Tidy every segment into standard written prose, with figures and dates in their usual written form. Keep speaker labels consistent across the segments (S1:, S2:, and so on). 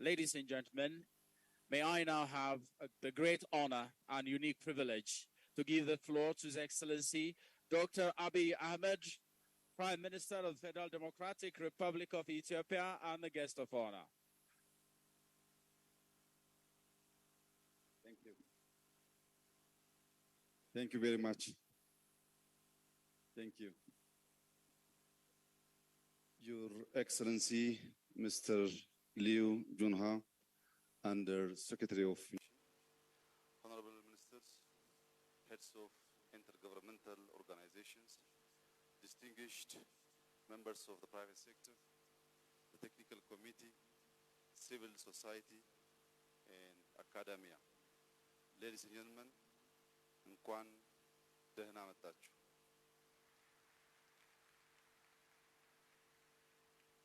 S1: Ladies and gentlemen, may I now have the great honor and unique privilege to give the floor to His Excellency Dr. Abiy Ahmed, Prime Minister of the Federal Democratic Republic of Ethiopia, and the guest of honor.
S2: Thank you. Thank you very much. Thank you. Your Excellency, Mr. Liu Junha, Under Secretary of
S3: Honorable Ministers, Heads of Intergovernmental Organizations, distinguished members of the private sector, the Technical Committee, civil society, and academia. Ladies and gentlemen, እንኳን ደህና መጣችሁ.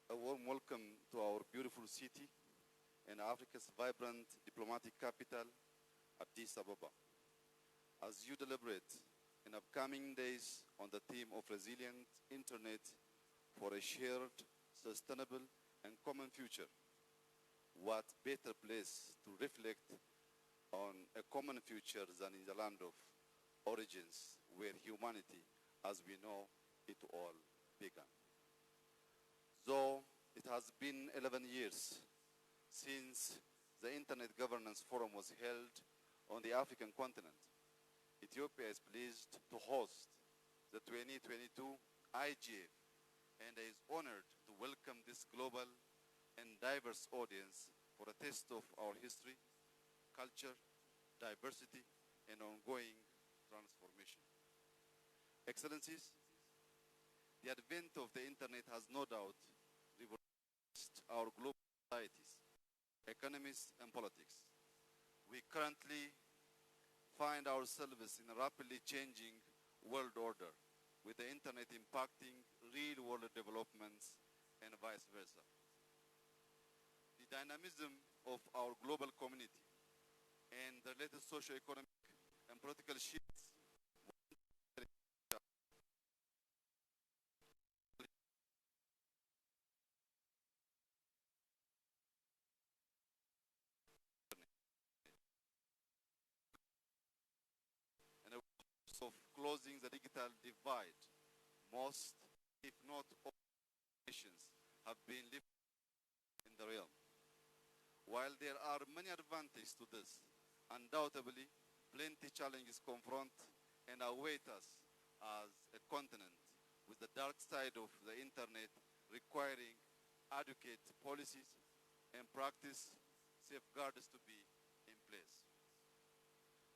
S3: A warm welcome to our beautiful city and Africa's vibrant diplomatic capital, Addis Ababa. As you deliberate in upcoming days on the theme of resilient internet for a shared, sustainable, and common future, what better place to reflect on a common future than in the land of origins, where humanity, as we know it all, began. Though it has been 11 years since the Internet Governance Forum was held on the African continent, Ethiopia is pleased to host the 2022 IGF and is honored to welcome this global and diverse audience for a taste of our history, culture, diversity, and ongoing transformation. Excellencies, the advent of the Internet has no doubt revolutionized our global societies, economies, and politics. We currently find ourselves in a rapidly changing world order, with the Internet impacting real-world developments and vice versa. The dynamism of our global community and the latest socio-economic and political shifts and a process of closing the digital divide. Most, if not all, nations have been living in the realm. While there are many advantages to this, undoubtedly, plenty challenges confront and await us as a continent, with the dark side of the Internet requiring adequate policies and practice safeguards to be in place.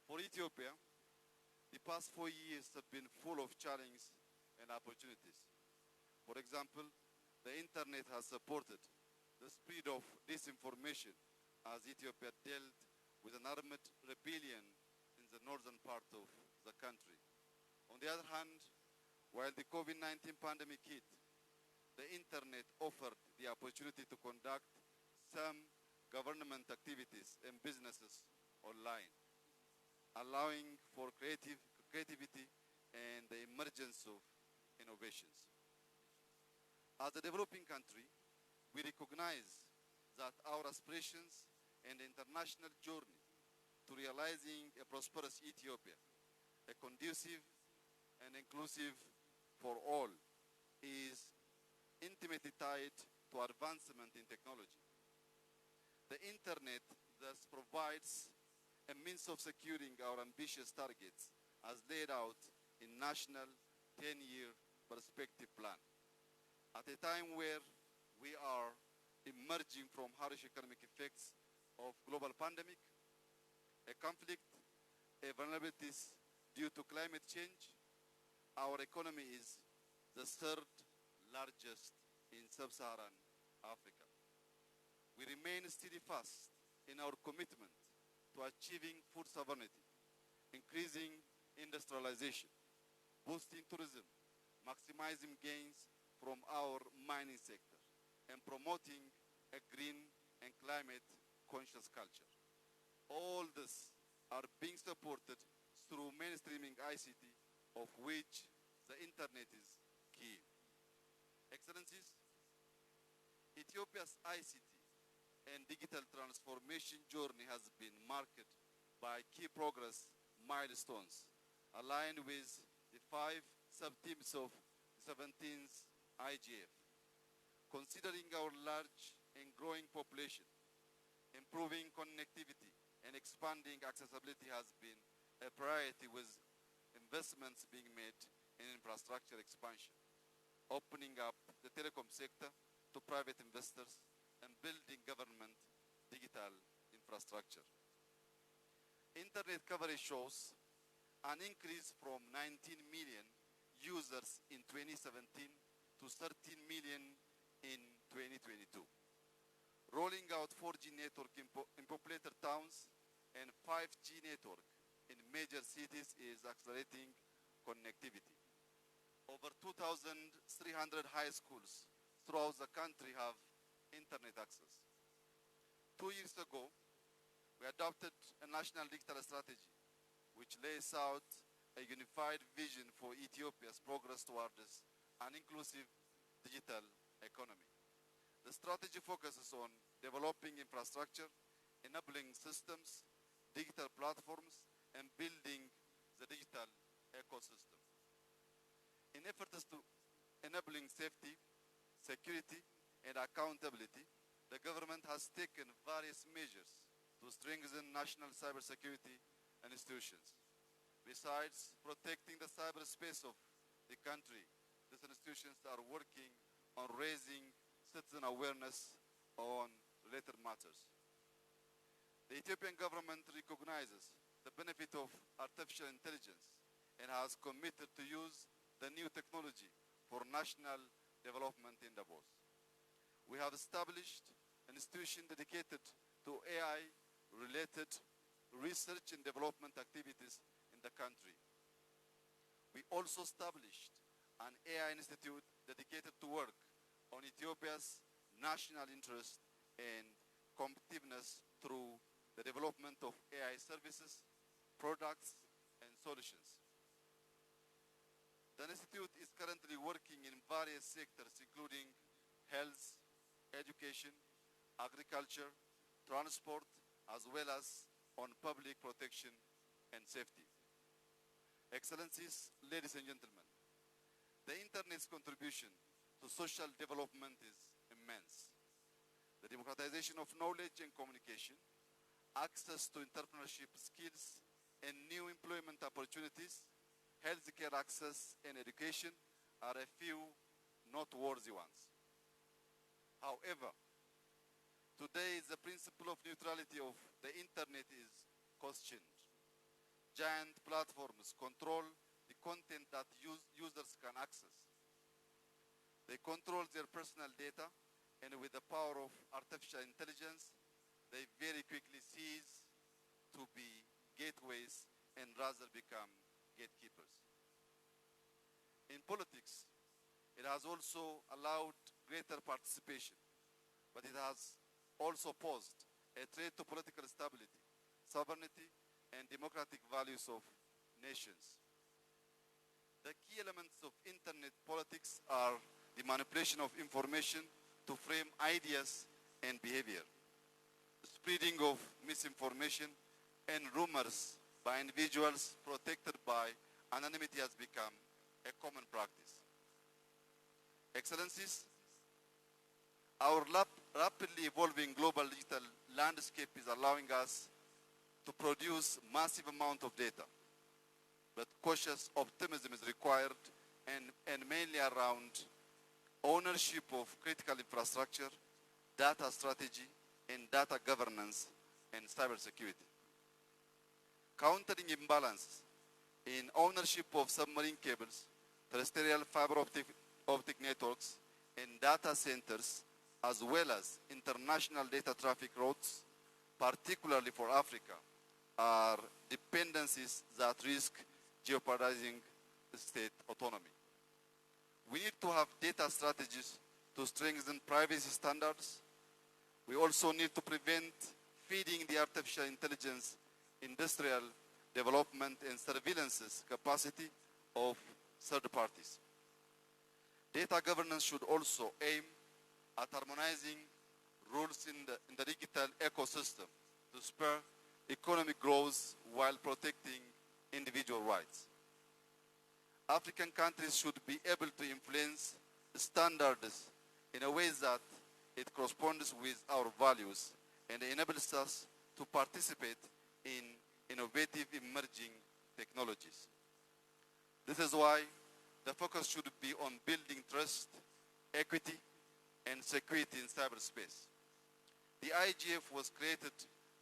S3: For Ethiopia, the past 4 years have been full of challenges and opportunities. For example, the Internet has supported the spread of disinformation as Ethiopia dealt with an armed rebellion in the northern part of the country. On the other hand, while the COVID-19 pandemic hit, the Internet offered the opportunity to conduct some government activities and businesses online, allowing for creativity and the emergence of innovations. As a developing country, we recognize that our aspirations and international journey to realizing a prosperous Ethiopia, a conducive and inclusive for all, is intimately tied to advancement in technology. The Internet thus provides a means of securing our ambitious targets as laid out in National 10-year Perspective Plan. At a time where we are emerging from harsh economic effects of global pandemic, a conflict, a vulnerabilities due to climate change, our economy is the third largest in sub-Saharan Africa. We remain steadfast in our commitment to achieving food sovereignty, increasing industrialization, boosting tourism, maximizing gains from our mining sector, and promoting a green and climate-conscious culture. All this are being supported through mainstreaming ICT, of which the Internet is key. Excellencies, Ethiopia's ICT and digital transformation journey has been marked by key progress milestones aligned with the 5 sub-themes of the 17th IGF. Considering our large and growing population, improving connectivity and expanding accessibility has been a priority, with investments being made in infrastructure expansion, opening up the telecom sector to private investors, and building government digital infrastructure. Internet coverage shows an increase from 19 million users in 2017 to 13 million in 2022. Rolling out 4G network in populated towns and 5G network in major cities is accelerating connectivity. Over 2,300 high schools throughout the country have internet access. 2 years ago, we adopted a national digital strategy which lays out a unified vision for Ethiopia's progress towards an inclusive digital economy. The strategy focuses on developing infrastructure, enabling systems, digital platforms, and building the digital ecosystem. In efforts to enabling safety, security, and accountability, the government has taken various measures to strengthen national cybersecurity institutions. Besides protecting the cyberspace of the country, these institutions are working on raising citizen awareness on related matters. The Ethiopian government recognizes the benefit of artificial intelligence and has committed to use the new technology for national development endeavors. We have established an institution dedicated to AI-related research and development activities in the country. We also established an AI institute dedicated to work on Ethiopia's national interest and competitiveness through the development of AI services, products, and solutions. The institute is currently working in various sectors, including health, education, agriculture, transport, as well as on public protection and safety. Excellencies, ladies and gentlemen, the Internet's contribution to social development is immense. The democratization of knowledge and communication, access to entrepreneurship skills and new employment opportunities, healthcare access and education are a few noteworthy ones. However, today the principle of neutrality of the Internet is questioned. Giant platforms control the content that users can access. They control their personal data, and with the power of artificial intelligence, they very quickly cease to be gateways and rather become gatekeepers. In politics, it has also allowed greater participation, but it has also posed a threat to political stability, sovereignty, and democratic values of nations. The key elements of internet politics are the manipulation of information to frame ideas and behavior, spreading of misinformation and rumors by individuals protected by anonymity has become a common practice. Excellencies, our rapidly evolving global digital landscape is allowing us to produce massive amount of data, but cautious optimism is required and mainly around ownership of critical infrastructure, data strategy, and data governance and cybersecurity. Countering imbalances in ownership of submarine cables, terrestrial fiber optic networks, and data centers, as well as international data traffic routes, particularly for Africa, are dependencies that risk jeopardizing state autonomy. We need to have data strategies to strengthen privacy standards. We also need to prevent feeding the artificial intelligence industrial development and surveillance capacity of third parties. Data governance should also aim at harmonizing rules in the digital ecosystem to spur economic growth while protecting individual rights. African countries should be able to influence standards in a way that it corresponds with our values and enables us to participate in innovative emerging technologies. This is why the focus should be on building trust, equity, and security in cyberspace. The IGF was created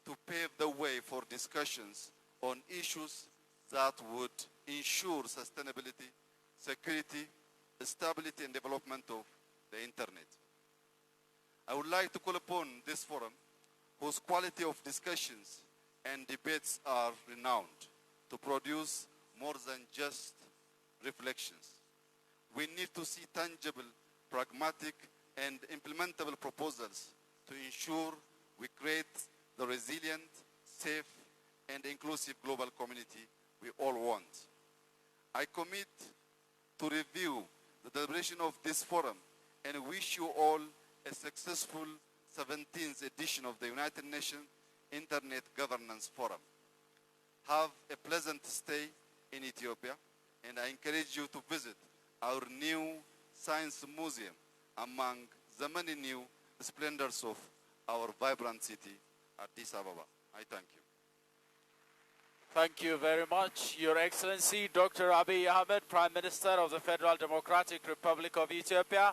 S3: to pave the way for discussions on issues that would ensure sustainability, security, stability, and development of the Internet. I would like to call upon this forum, whose quality of discussions and debates are renowned, to produce more than just reflections. We need to see tangible, pragmatic, and implementable proposals to ensure we create the resilient, safe, and inclusive global community we all want. I commit to review the deliberation of this forum and wish you all a successful 17th edition of the United Nations Internet Governance Forum. Have a pleasant stay in Ethiopia, and I encourage you to visit our new Science Museum among the many new splendors of our vibrant city, Addis Ababa. I thank you.
S1: Thank you very much, Your Excellency, Dr. Abiy Ahmed, Prime Minister of the Federal Democratic Republic of Ethiopia.